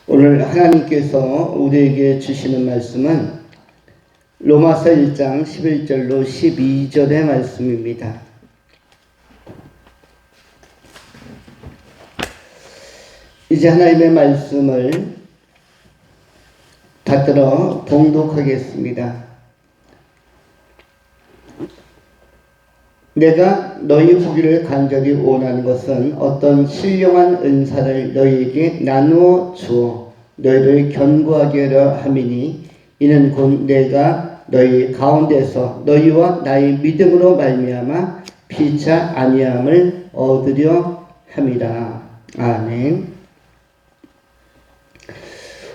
오늘 하나님께서 우리에게 주시는 말씀은 로마서 1장 11절로 12절의 말씀입니다. 이제 하나님의 말씀을 받들어 봉독하겠습니다. 내가 너희 보기를 간절히 원하는 것은 어떤 신령한 은사를 너희에게 나누어 주어 너희를 견고하게 하려 함이니 이는 곧 내가 너희 가운데서 너희와 나의 믿음으로 말미암아 피차 아니함을 얻으려 함이라. 아멘.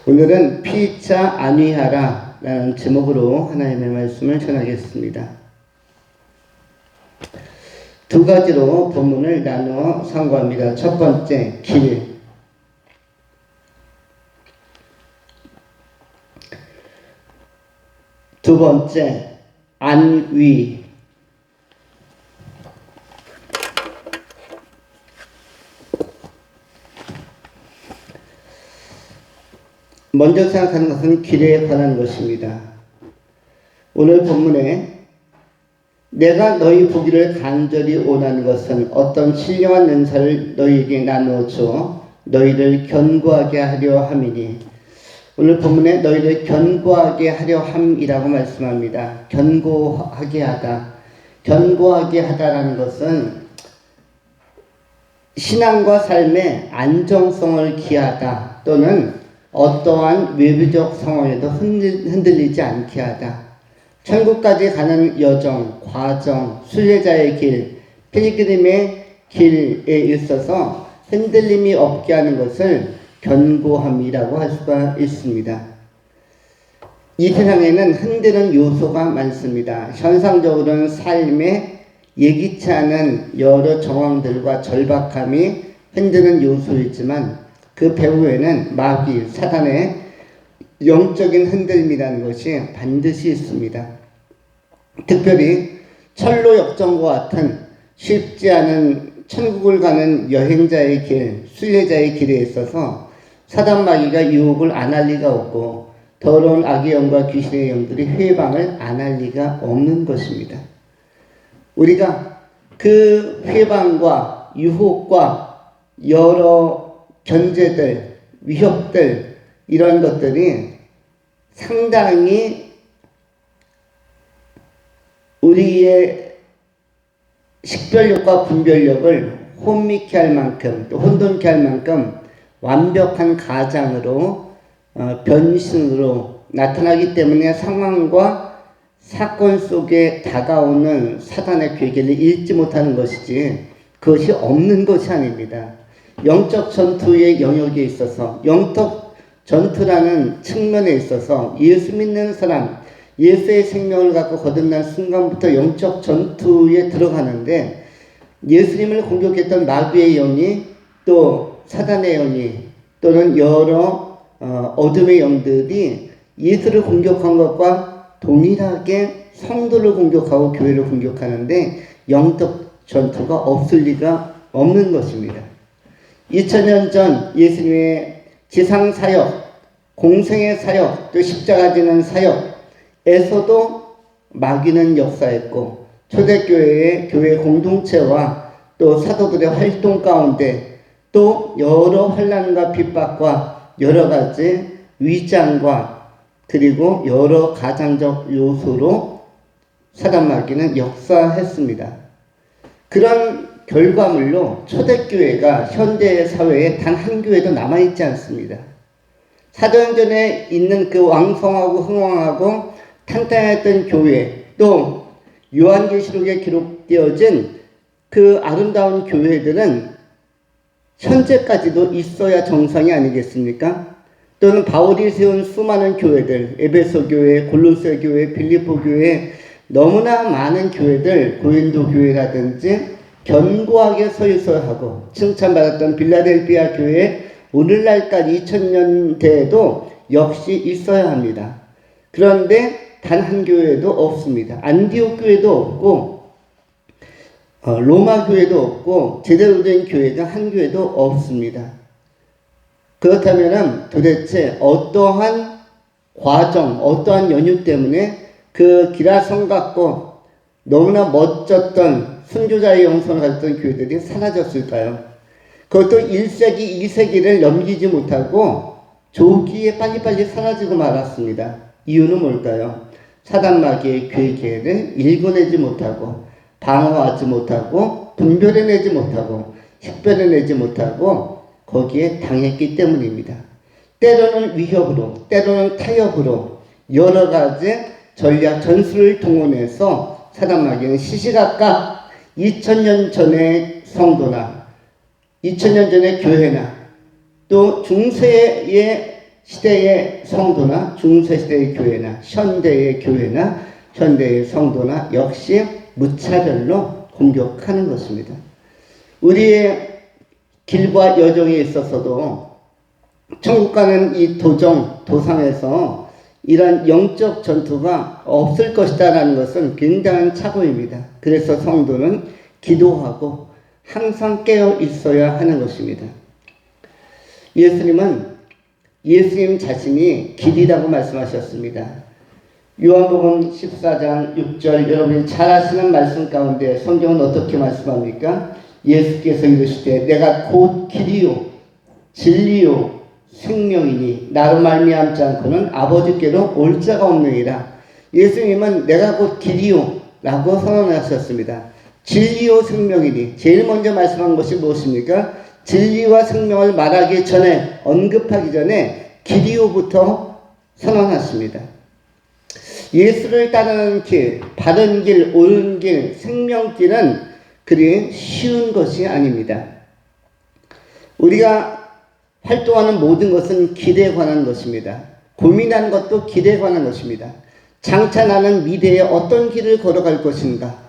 오늘은 피차 아니하라 라는 제목으로 하나님의 말씀을 전하겠습니다. 두 가지로 본문을 나누어 상고합니다. 첫 번째, 길. 두 번째, 안위. 먼저 생각하는 것은 길에 관한 것입니다. 오늘 본문에 내가 너희 보기를 간절히 원하는 것은 어떤 신령한 은사를 너희에게 나누어 주어 너희를 견고하게 하려 함이니, 오늘 본문에 너희를 견고하게 하려 함이라고 말씀합니다. 견고하게 하다. 견고하게 하다라는 것은 신앙과 삶의 안정성을 기하다 또는 어떠한 외부적 상황에도 흔들리지 않게 하다. 천국까지 가는 여정, 과정, 순례자의 길, 필그림의 길에 있어서 흔들림이 없게 하는 것을 견고함이라고 할 수가 있습니다. 이 세상에는 흔드는 요소가 많습니다. 현상적으로는 삶에 예기치 않은 여러 정황들과 절박함이 흔드는 요소이지만 그 배후에는 마귀, 사단의 영적인 흔들림이라는 것이 반드시 있습니다. 특별히 철로 역정과 같은 쉽지 않은 천국을 가는 여행자의 길, 순례자의 길에 있어서 사단 마귀가 유혹을 안 할 리가 없고 더러운 악의 영과 귀신의 영들이 회방을 안 할 리가 없는 것입니다. 우리가 그 회방과 유혹과 여러 견제들, 위협들 이런 것들이 상당히 우리의 식별력과 분별력을 혼미케 할 만큼 또 혼돈케 할 만큼 완벽한 가장으로 변신으로 나타나기 때문에 상황과 사건 속에 다가오는 사단의 괴계를 읽지 못하는 것이지 그것이 없는 것이 아닙니다. 영적 전투의 영역에 있어서 영적 전투라는 측면에 있어서 예수 믿는 사람, 예수의 생명을 갖고 거듭난 순간부터 영적 전투에 들어가는데 예수님을 공격했던 마귀의 영이 또 사단의 영이 또는 여러 어둠의 영들이 예수를 공격한 것과 동일하게 성도를 공격하고 교회를 공격하는데 영적 전투가 없을 리가 없는 것입니다. 2000년 전 예수님의 지상 사역, 공생의 사역, 또 십자가 지는 사역에서도 마귀는 역사했고 초대교회의 교회 공동체와 또 사도들의 활동 가운데 또 여러 환난과 핍박과 여러 가지 위장과 그리고 여러 가장적 요소로 사단 마귀는 역사했습니다. 그런 결과물로 초대교회가 현대 사회에 단 한 교회도 남아있지 않습니다. 사도행전에 있는 그 왕성하고 흥왕하고 탄탄했던 교회, 또 요한계시록에 기록되어진 그 아름다운 교회들은 현재까지도 있어야 정상이 아니겠습니까? 또는 바울이 세운 수많은 교회들, 에베소 교회, 골로새 교회, 빌립보 교회, 너무나 많은 교회들, 고린도 교회라든지 견고하게 서 있어야 하고 칭찬받았던 빌라델피아 교회, 오늘날까지 2000년대에도 역시 있어야 합니다. 그런데 단 한 교회도 없습니다. 안디옥 교회도 없고 로마 교회도 없고 제대로 된 교회가 한 교회도 없습니다. 그렇다면 도대체 어떠한 과정, 어떠한 연유 때문에 그 기라성 같고 너무나 멋졌던 순교자의 영성을 가졌던 교회들이 사라졌을까요? 그것도 1세기, 2세기를 넘기지 못하고 조기에 빨리빨리 사라지고 말았습니다. 이유는 뭘까요? 사단마귀의 교회 계획을 읽어내지 못하고 방어하지 못하고 분별해내지 못하고 식별해내지 못하고 거기에 당했기 때문입니다. 때로는 위협으로, 때로는 타협으로 여러 가지 전략, 전술을 동원해서 사단마귀는 시시각각 2000년 전의 성도나 2000년 전의 교회나 또 중세의 시대의 성도나 중세시대의 교회나 현대의 교회나 현대의 성도나 역시 무차별로 공격하는 것입니다. 우리의 길과 여정에 있어서도 천국 가는 이 도상에서 이런 영적 전투가 없을 것이다 라는 것은 굉장한 착오입니다. 그래서 성도는 기도하고 항상 깨어 있어야 하는 것입니다. 예수님 자신이 길이라고 말씀하셨습니다. 요한복음 14장 6절, 여러분이 잘 아시는 말씀 가운데 성경은 어떻게 말씀합니까? 예수께서 이르시되 내가 곧 길이요 진리요 생명이니 나로 말미암지 않고는 아버지께로 올 자가 없느니라. 예수님은 내가 곧 길이요 라고 선언하셨습니다. 진리요 생명이니, 제일 먼저 말씀한 것이 무엇입니까? 진리와 생명을 말하기 전에, 언급하기 전에 길이요부터 선언하십니다. 예수를 따르는 길, 바른 길, 옳은 길, 생명길은 그리 쉬운 것이 아닙니다. 우리가 활동하는 모든 것은 길에 관한 것입니다. 고민하는 것도 길에 관한 것입니다. 장차 나는 미래에 어떤 길을 걸어갈 것인가?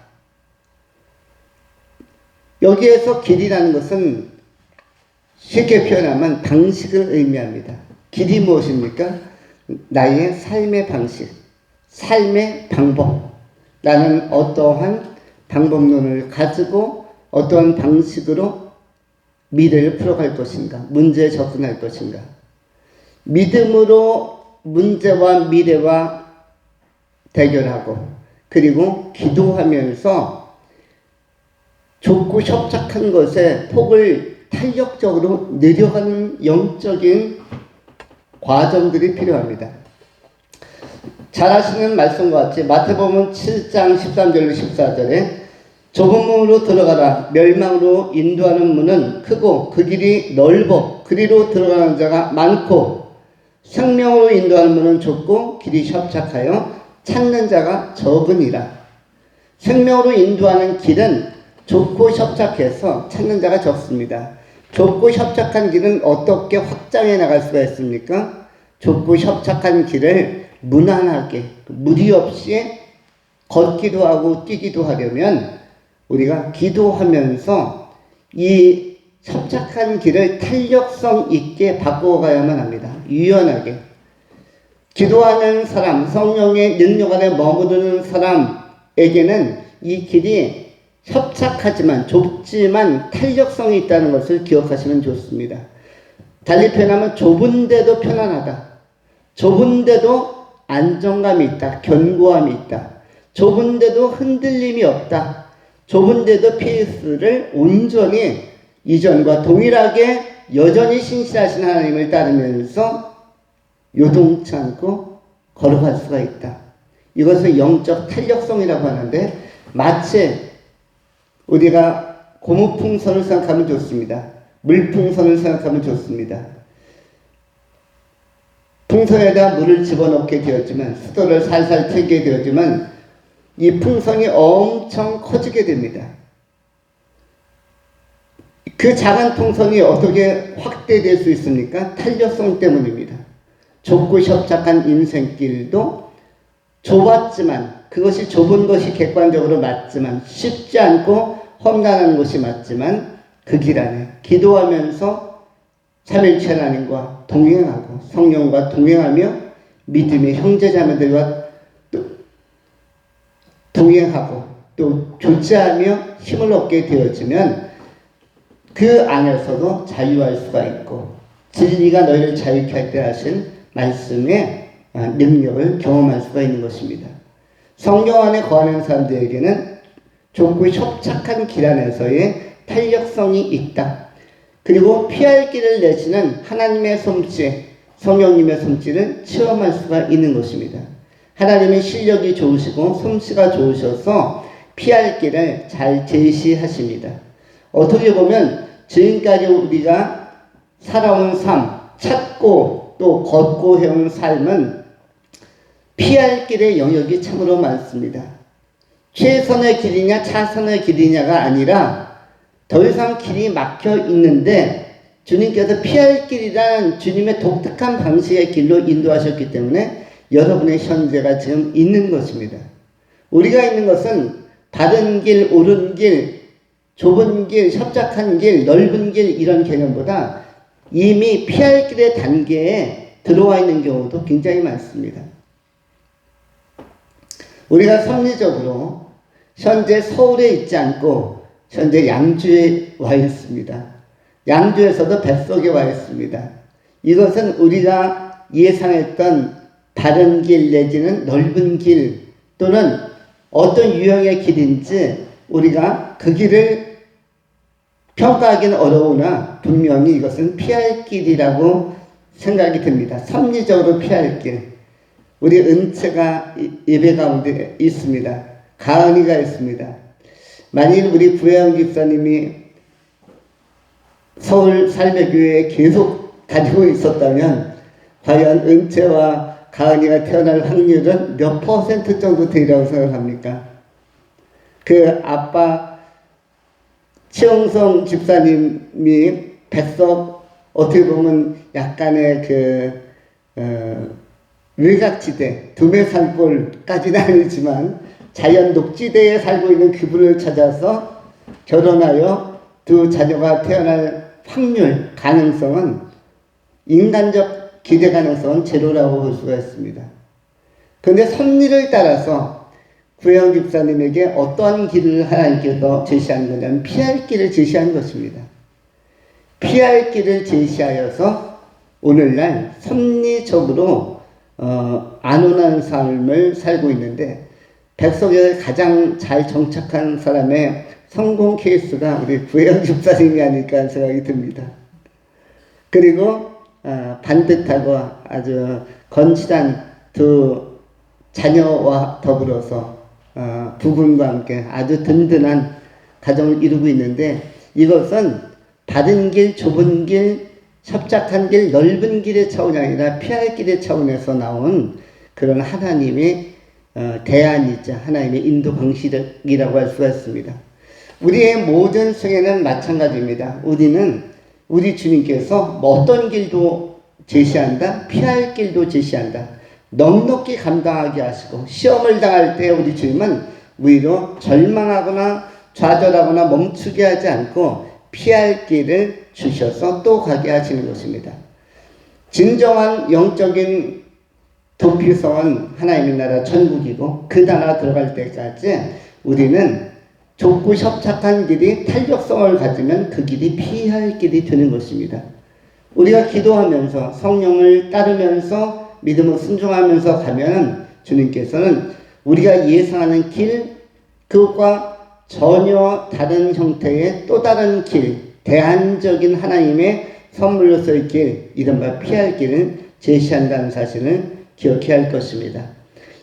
여기에서 길이라는 것은 쉽게 표현하면 방식을 의미합니다. 길이 무엇입니까? 나의 삶의 방식, 삶의 방법. 나는 어떠한 방법론을 가지고 어떠한 방식으로 미래를 풀어갈 것인가, 문제에 접근할 것인가. 믿음으로 문제와 미래와 대결하고, 그리고 기도하면서 좁고 협착한 것에 폭을 탄력적으로 내려가는 영적인 과정들이 필요합니다. 잘 아시는 말씀과 같이 마태복음 7장 13절로 14절에 좁은 문으로 들어가라. 멸망으로 인도하는 문은 크고 그 길이 넓어 그리로 들어가는 자가 많고 생명으로 인도하는 문은 좁고 길이 협착하여 찾는 자가 적으니라. 생명으로 인도하는 길은 좁고 협착해서 찾는 자가 적습니다. 좁고 협착한 길은 어떻게 확장해 나갈 수가 있습니까? 좁고 협착한 길을 무난하게 무리 없이 걷기도 하고 뛰기도 하려면 우리가 기도하면서 이 협착한 길을 탄력성 있게 바꿔가야만 합니다. 유연하게. 기도하는 사람, 성령의 능력 안에 머무르는 사람에게는 이 길이 협착하지만 좁지만 탄력성이 있다는 것을 기억하시면 좋습니다. 달리 표현하면 좁은데도 편안하다. 좁은데도 안정감이 있다. 견고함이 있다. 좁은데도 흔들림이 없다. 좁은데도 페이스를 온전히 이전과 동일하게 여전히 신실하신 하나님을 따르면서 요동치 않고 걸어갈 수가 있다. 이것을 영적 탄력성이라고 하는데 마치 우리가 고무풍선을 생각하면 좋습니다. 물풍선을 생각하면 좋습니다. 풍선에다 물을 집어넣게 되었지만 수도를 살살 틀게 되었지만 이 풍선이 엄청 커지게 됩니다. 그 작은 풍선이 어떻게 확대될 수 있습니까? 탄력성 때문입니다. 좁고 협착한 인생길도 좁았지만 그것이 좁은 것이 객관적으로 맞지만 쉽지 않고 험난한 것이 맞지만 그 길 안에 기도하면서 삼일체 하나님과 동행하고 성령과 동행하며 믿음의 형제자매들과 동행하고 또 교제하며 힘을 얻게 되어지면 그 안에서도 자유할 수가 있고 진리가 너희를 자유케 할 때 하신 말씀의 능력을 경험할 수가 있는 것입니다. 성경 안에 거하는 사람들에게는 좁고 협착한 길 안에서의 탄력성이 있다. 그리고 피할 길을 내시는 하나님의 솜씨, 성령님의 솜씨를 체험할 수가 있는 것입니다. 하나님의 실력이 좋으시고 솜씨가 좋으셔서 피할 길을 잘 제시하십니다. 어떻게 보면 지금까지 우리가 살아온 삶, 찾고 또 걷고 해온 삶은 피할 길의 영역이 참으로 많습니다. 최선의 길이냐 차선의 길이냐가 아니라 더 이상 길이 막혀 있는데 주님께서 피할 길이란 주님의 독특한 방식의 길로 인도하셨기 때문에 여러분의 현재가 지금 있는 것입니다. 우리가 있는 것은 바른 길, 옳은 길, 좁은 길, 협착한 길, 넓은 길 이런 개념보다 이미 피할 길의 단계에 들어와 있는 경우도 굉장히 많습니다. 우리가 섭리적으로 현재 서울에 있지 않고 현재 양주에 와 있습니다. 양주에서도 뱃속에 와 있습니다. 이것은 우리가 예상했던 다른 길 내지는 넓은 길 또는 어떤 유형의 길인지 우리가 그 길을 평가하기는 어려우나 분명히 이것은 피할 길이라고 생각이 듭니다. 섭리적으로 피할 길. 우리 은채가 예배 가운데 있습니다. 가은이가 있습니다. 만일 우리 부혜영 집사님이 서울 삶의 교회에 계속 가지고 있었다면 과연 은채와 가은이가 태어날 확률은 몇 퍼센트 정도 되리라고 생각합니까? 그 아빠 최홍성 집사님이 백석 어떻게 보면 약간의 외곽지대, 두메산골까지는 아니지만 자연 녹지대에 살고 있는 그분을 찾아서 결혼하여 두 자녀가 태어날 확률, 가능성은 인간적 기대 가능성은 제로라고 볼 수가 있습니다. 그런데 섭리를 따라서 구혜영 집사님에게 어떠한 길을 하나님께서 제시한 거냐면 피할 길을 제시한 것입니다. 피할 길을 제시하여서 오늘날 섭리적으로 안온한 삶을 살고 있는데 백석에 가장 잘 정착한 사람의 성공 케이스가 우리 구혜영 집사님이 아닐까 생각이 듭니다. 그리고 반듯하고 아주 건실한 두 자녀와 더불어서 부군과 함께 아주 든든한 가정을 이루고 있는데 이것은 바른 길, 좁은 길, 협착한 길, 넓은 길의 차원이 아니라 피할 길의 차원에서 나온 그런 하나님의 대안이자 하나님의 인도 방식이라고 할 수가 있습니다. 우리의 모든 생애는 마찬가지입니다. 우리는 우리 주님께서 어떤 길도 제시한다, 피할 길도 제시한다. 넉넉히 감당하게 하시고 시험을 당할 때 우리 주님은 오히려 절망하거나 좌절하거나 멈추게 하지 않고 피할 길을 주셔서 또 가게 하시는 것입니다. 진정한 영적인 도피성은 하나님의 나라 천국이고 그 나라 들어갈 때까지 우리는 좁고 협착한 길이 탄력성을 가지면 그 길이 피할 길이 되는 것입니다. 우리가 기도하면서 성령을 따르면서 믿음을 순종하면서 가면 주님께서는 우리가 예상하는 길 그것과 전혀 다른 형태의 또 다른 길 대안적인 하나님의 선물로서의 길 이른바 피할 길을 제시한다는 사실을 기억해야 할 것입니다.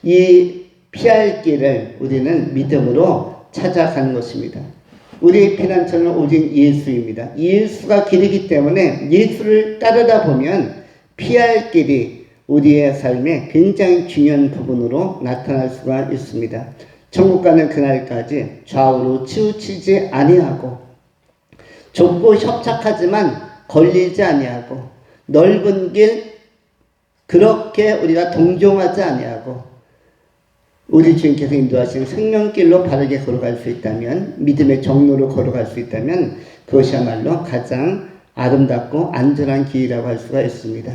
이 피할 길을 우리는 믿음으로 찾아가는 것입니다. 우리의 피난처는 오직 예수입니다. 예수가 길이기 때문에 예수를 따르다 보면 피할 길이 우리의 삶에 굉장히 중요한 부분으로 나타날 수가 있습니다. 천국 가는 그날까지 좌우로 치우치지 아니하고 좁고 협착하지만 걸리지 아니하고 넓은 길 그렇게 우리가 동정하지 아니하고 우리 주님께서 인도하신 생명길로 바르게 걸어갈 수 있다면 믿음의 정로로 걸어갈 수 있다면 그것이야말로 가장 아름답고 안전한 길이라고 할 수가 있습니다.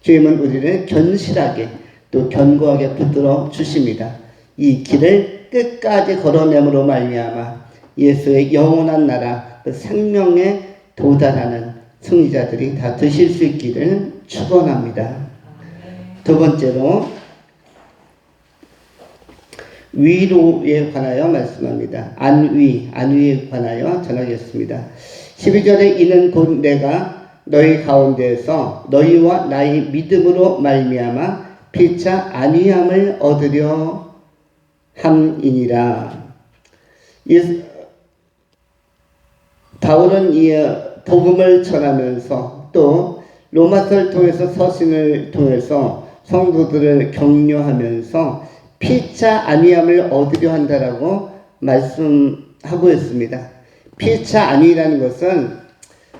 주님은 우리를 견실하게 또 견고하게 붙들어 주십니다. 이 길을 끝까지 걸어냄으로 말미암아 예수의 영원한 나라 그 생명에 도달하는 승리자들이 다 드실 수 있기를 축원합니다. 두 번째로 위로에 관하여 말씀합니다. 안위에 관하여 전하겠습니다. 12절에 이는 곧 내가 너희 가운데에서 너희와 나의 믿음으로 말미암아 피차 안위함을 얻으려 함이니라. 바울은 이 복음을 전하면서 또 로마서를 통해서 서신을 통해서 성도들을 격려하면서 피차 안위함을 얻으려 한다라고 말씀하고 있습니다. 피차 안위라는 것은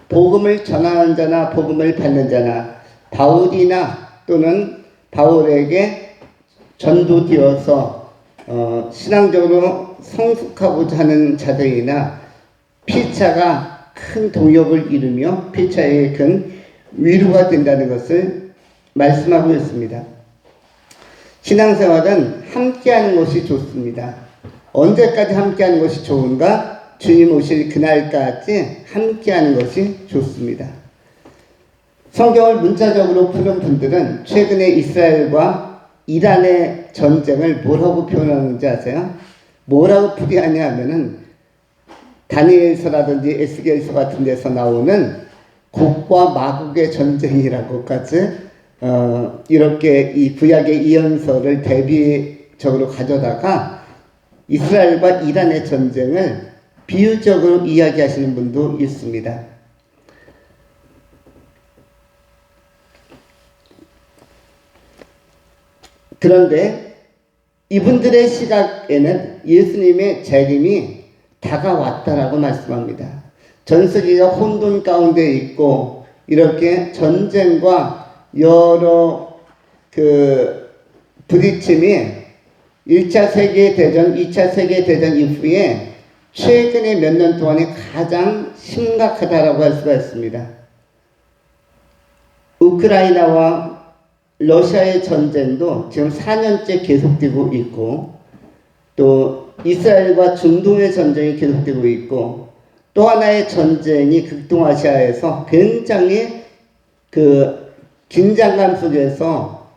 복음을 전하는 자나 복음을 받는 자나 바울이나 또는 바울에게 전도되어서 신앙적으로 성숙하고자 하는 자들이나 피차가 큰 동역을 이루며 피차의 큰 위로가 된다는 것을 말씀하고 있습니다. 신앙생활은 함께하는 것이 좋습니다. 언제까지 함께하는 것이 좋은가? 주님 오실 그날까지 함께하는 것이 좋습니다. 성경을 문자적으로 푸는 분들은 최근에 이스라엘과 이란의 전쟁을 뭐라고 표현하는지 아세요? 뭐라고 풀이하냐 하면은 다니엘서라든지 에스겔서 같은 데서 나오는 곡과 마곡의 전쟁이라고까지 이렇게 이 구약의 이언서를 대비적으로 가져다가 이스라엘과 이란의 전쟁을 비유적으로 이야기하시는 분도 있습니다. 그런데 이분들의 시각에는 예수님의 재림이 다가왔다라고 말씀합니다. 전 세계가 혼돈 가운데 있고 이렇게 전쟁과 여러 부딪힘이 1차 세계대전, 2차 세계대전 이후에 최근에 몇 년 동안에 가장 심각하다라고 할 수가 있습니다. 우크라이나와 러시아의 전쟁도 지금 4년째 계속되고 있고 또 이스라엘과 중동의 전쟁이 계속되고 있고 또 하나의 전쟁이 극동아시아에서 굉장히 긴장감 속에서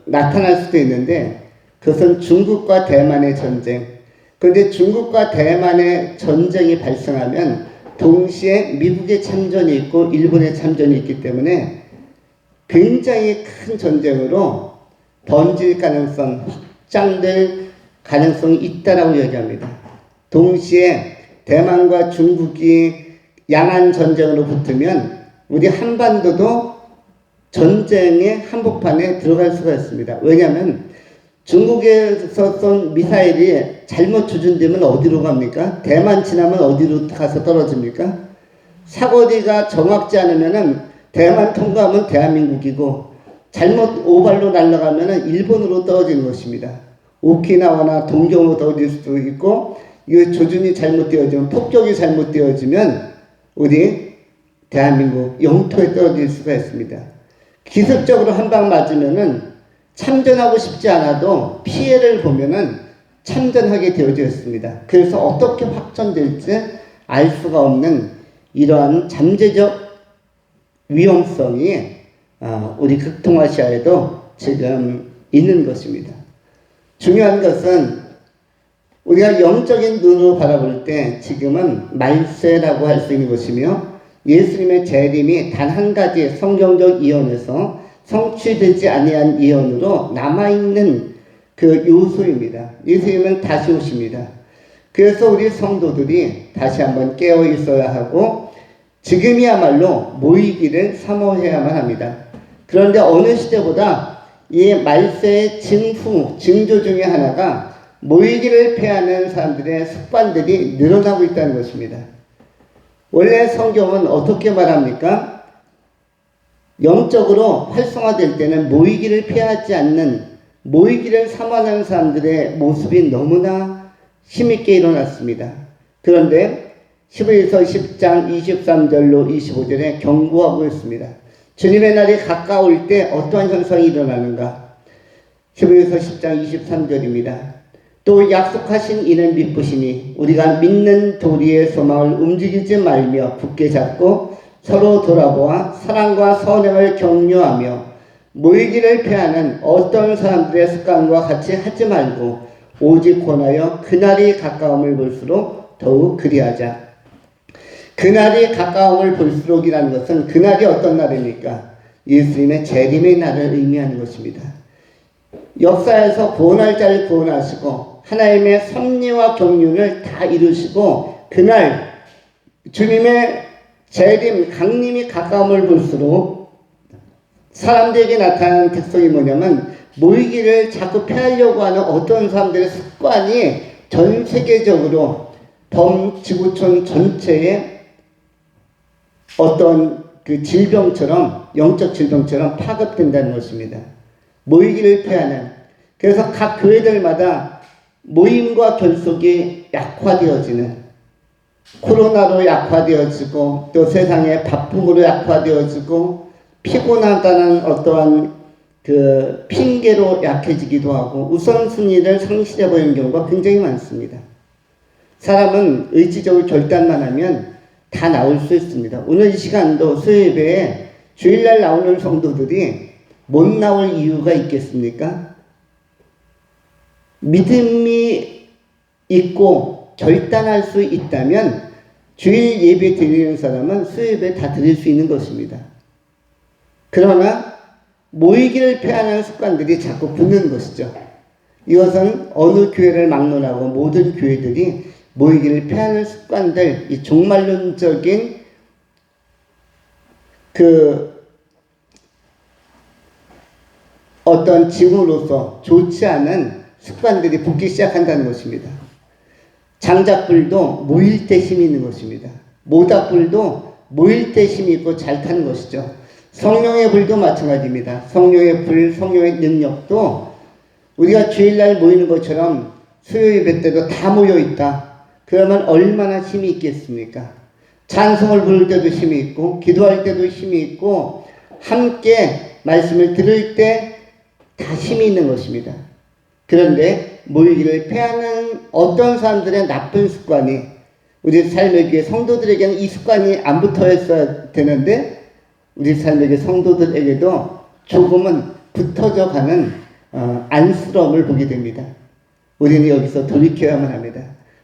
나타날 수도 있는데 그것은 중국과 대만의 전쟁. 그런데 중국과 대만의 전쟁이 발생하면 동시에 미국의 참전이 있고 일본의 참전이 있기 때문에 굉장히 큰 전쟁으로 번질 가능성, 확장될 가능성이 있다라고 얘기합니다. 동시에 대만과 중국이 양안 전쟁으로 붙으면 우리 한반도도 전쟁의 한복판에 들어갈 수가 있습니다. 왜냐하면 중국에서 쏜 미사일이 잘못 조준되면 어디로 갑니까? 대만 지나면 어디로 가서 떨어집니까? 사거리가 정확지 않으면은 대만 통과하면 대한민국이고 잘못 오발로 날아가면은 일본으로 떨어지는 것입니다. 오키나와나 동경으로 떨어질 수도 있고 이 조준이 잘못되어지면 폭격이 잘못되어지면 우리 대한민국 영토에 떨어질 수가 있습니다. 기습적으로 한 방 맞으면은 참전하고 싶지 않아도 피해를 보면은 참전하게 되어져 있습니다. 그래서 어떻게 확전될지 알 수가 없는 이러한 잠재적 위험성이 우리 극동아시아에도 지금 있는 것입니다. 중요한 것은 우리가 영적인 눈으로 바라볼 때 지금은 말세라고 할 수 있는 것이며 예수님의 재림이 단 한 가지 성경적 예언에서 성취되지 아니한 예언으로 남아있는 그 요소입니다. 예수님은 다시 오십니다. 그래서 우리 성도들이 다시 한번 깨어 있어야 하고 지금이야말로 모이기를 사모해야만 합니다. 그런데 어느 시대보다 이 말세의 징조 중에 하나가 모이기를 패하는 사람들의 습관들이 늘어나고 있다는 것입니다. 원래 성경은 어떻게 말합니까? 영적으로 활성화될 때는 모이기를 피하지 않는, 모이기를 사모하는 사람들의 모습이 너무나 힘있게 일어났습니다. 그런데 11서 10장 23절로 25절에 경고하고 있습니다. 주님의 날이 가까울 때 어떠한 현상이 일어나는가? 11서 10장 23절입니다. 또 약속하신 이는 미쁘시니 우리가 믿는 도리의 소망을 움직이지 말며 굳게 잡고 서로 돌아보아 사랑과 선행을 격려하며 모이기를 피하는 어떤 사람들의 습관과 같이 하지 말고 오직 권하여 그날이 가까움을 볼수록 더욱 그리하자. 그날이 가까움을 볼수록이라는 것은 그날이 어떤 날입니까? 예수님의 재림의 날을 의미하는 것입니다. 역사에서 구원할 자를 구원하시고 하나님의 섭리와 경륜을 다 이루시고 그날 주님의 재림, 강림이 가까움을 볼수록 사람들에게 나타나는 특성이 뭐냐면 모이기를 자꾸 피하려고 하는 어떤 사람들의 습관이 전 세계적으로 범지구촌 전체에 어떤 그 질병처럼, 영적 질병처럼 파급된다는 것입니다. 모이기를 피하는. 그래서 각 교회들마다 모임과 결속이 약화되어지는, 코로나로 약화되어지고 또 세상의 바쁨으로 약화되어지고 피곤하다는 어떠한 그 핑계로 약해지기도 하고 우선순위를 상실해버리는 경우가 굉장히 많습니다. 사람은 의지적으로 결단만 하면 다 나올 수 있습니다. 오늘 이 시간도 수요예배에 주일날 나오는 성도들이 못 나올 이유가 있겠습니까? 믿음이 있고 결단할 수 있다면 주일 예배 드리는 사람은 수요예배 다 드릴 수 있는 것입니다. 그러나 모이기를 피하는 습관들이 자꾸 붙는 것이죠. 이것은 어느 교회를 막론하고 모든 교회들이 모이기를 피하는 습관들, 이 종말론적인 그 어떤 징후로서 좋지 않은 습관들이 붙기 시작한다는 것입니다. 장작불도 모일 때 힘이 있는 것입니다. 모닥불도 모일 때 힘이 있고 잘 타는 것이죠. 성령의 불도 마찬가지입니다. 성령의 불, 성령의 능력도 우리가 주일날 모이는 것처럼 수요 예배 때도 다 모여 있다. 그러면 얼마나 힘이 있겠습니까? 찬송을 부를 때도 힘이 있고 기도할 때도 힘이 있고 함께 말씀을 들을 때 다 힘이 있는 것입니다. 그런데 모이기를 피하는 어떤 사람들의 나쁜 습관이 우리 삶의 교회 성도들에게는 이 습관이 안 붙어 있어야 되는데 우리 삶의 교회 성도들에게도 조금은 붙어져 가는 안쓰러움을 보게 됩니다. 우리는 여기서 돌이켜야만 합니다.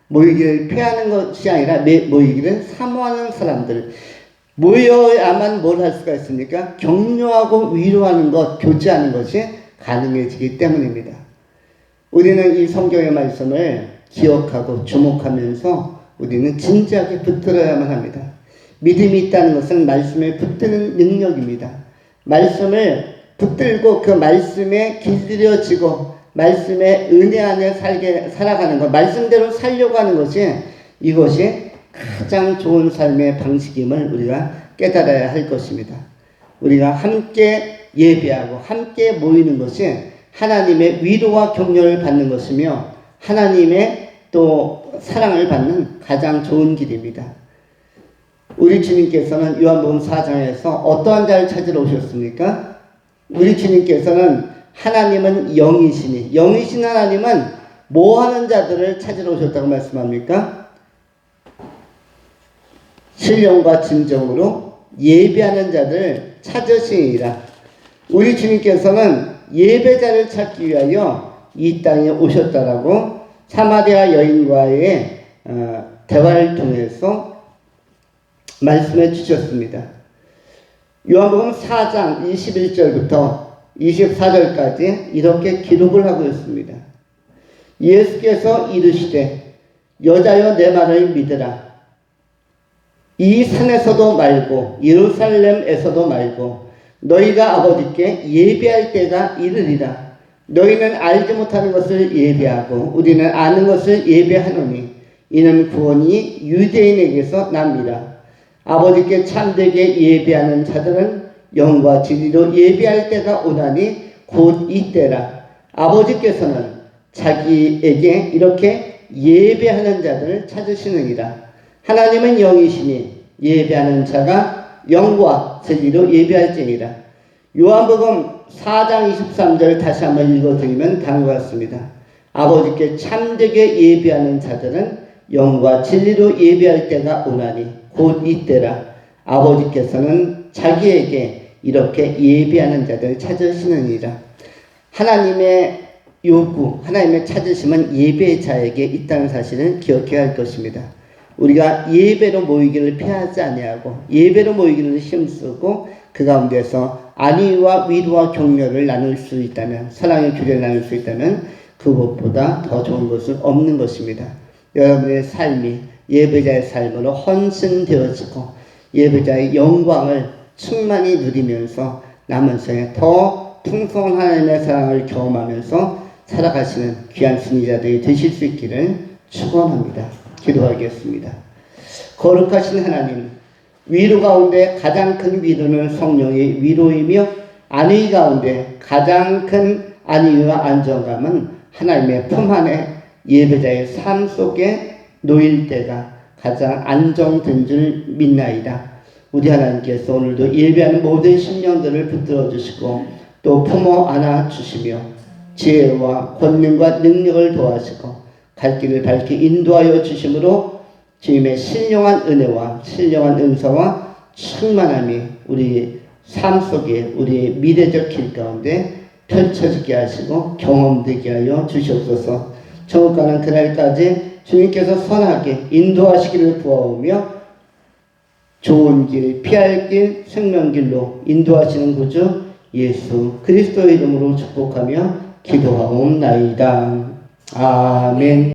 모이기를 피하는 것이 아니라 모이기를 사모하는 사람들. 모여야만 뭘 할 수가 있습니까? 격려하고 위로하는 것, 교제하는 것이 가능해지기 때문입니다. 우리는 이 성경의 말씀을 기억하고 주목하면서 우리는 진지하게 붙들어야만 합니다. 믿음이 있다는 것은 말씀에 붙드는 능력입니다. 말씀을 붙들고 그 말씀에 길들여지고 말씀의 은혜 안에 살아가는 것, 말씀대로 살려고 하는 것이 이것이 가장 좋은 삶의 방식임을 우리가 깨달아야 할 것입니다. 우리가 함께 예배하고 함께 모이는 것이 하나님의 위로와 격려를 받는 것이며 하나님의 또 사랑을 받는 가장 좋은 길입니다. 우리 주님께서는 요한복음 4장에서 어떠한 자를 찾으러 오셨습니까? 우리 주님께서는 하나님은 영이시니 영이신 하나님은 뭐하는 자들을 찾으러 오셨다고 말씀합니까? 신령과 진정으로 예배하는 자들을 찾으시니라. 우리 주님께서는 예배자를 찾기 위하여 이 땅에 오셨다라고 사마리아 여인과의 대화를 통해서 말씀해 주셨습니다. 요한복음 4장 21절부터 24절까지 이렇게 기록을 하고 있습니다. 예수께서 이르시되 여자여 내 말을 믿으라. 이 산에서도 말고 예루살렘에서도 말고 너희가 아버지께 예배할 때가 이르리라. 너희는 알지 못하는 것을 예배하고 우리는 아는 것을 예배하노니 이는 구원이 유대인에게서 납니다. 아버지께 참되게 예배하는 자들은 영과 진리로 예배할 때가 오나니 곧 이때라. 아버지께서는 자기에게 이렇게 예배하는 자들을 찾으시느니라. 하나님은 영이시니 예배하는 자가 영과 진리로 예배할지니라. 요한복음 4장 23절 다시 한번 읽어드리면 다음과 같습니다. 아버지께 참되게 예배하는 자들은 영과 진리로 예배할 때가 오나니 곧 이때라. 아버지께서는 자기에게 이렇게 예배하는 자들을 찾으시느니라. 하나님의 요구, 하나님의 찾으심은 예배자에게 있다는 사실을 기억해야 할 것입니다. 우리가 예배로 모이기를 피하지 아니하고 예배로 모이기를 힘쓰고 그 가운데서 안위와 위로와 격려를 나눌 수 있다면, 사랑의 교제를 나눌 수 있다면 그것보다 더 좋은 것은 없는 것입니다. 여러분의 삶이 예배자의 삶으로 헌신되어지고 예배자의 영광을 충만히 누리면서 남은 생에 더 풍성한 하나님의 사랑을 경험하면서 살아가시는 귀한 승리자들이 되실 수 있기를 축원합니다. 기도하겠습니다. 거룩하신 하나님, 위로 가운데 가장 큰 위로는 성령의 위로이며 안위 가운데 가장 큰 안위와 안정감은 하나님의 품 안에 예배자의 삶 속에 놓일 때가 가장 안정된 줄 믿나이다. 우리 하나님께서 오늘도 예배하는 모든 심령들을 붙들어 주시고 또 품어 안아 주시며 지혜와 권능과 능력을 도와주시고 갈 길을 밝게 인도하여 주심으로 주님의 신령한 은혜와 신령한 은사와 충만함이 우리 삶 속에 우리의 미래적 길 가운데 펼쳐지게 하시고 경험되게 하여 주시옵소서. 천국 가는 그날까지 주님께서 선하게 인도하시기를 구하오며 좋은 길, 피할 길, 생명길로 인도하시는 구주 예수 그리스도의 이름으로 축복하며 기도하옵나이다. 아멘.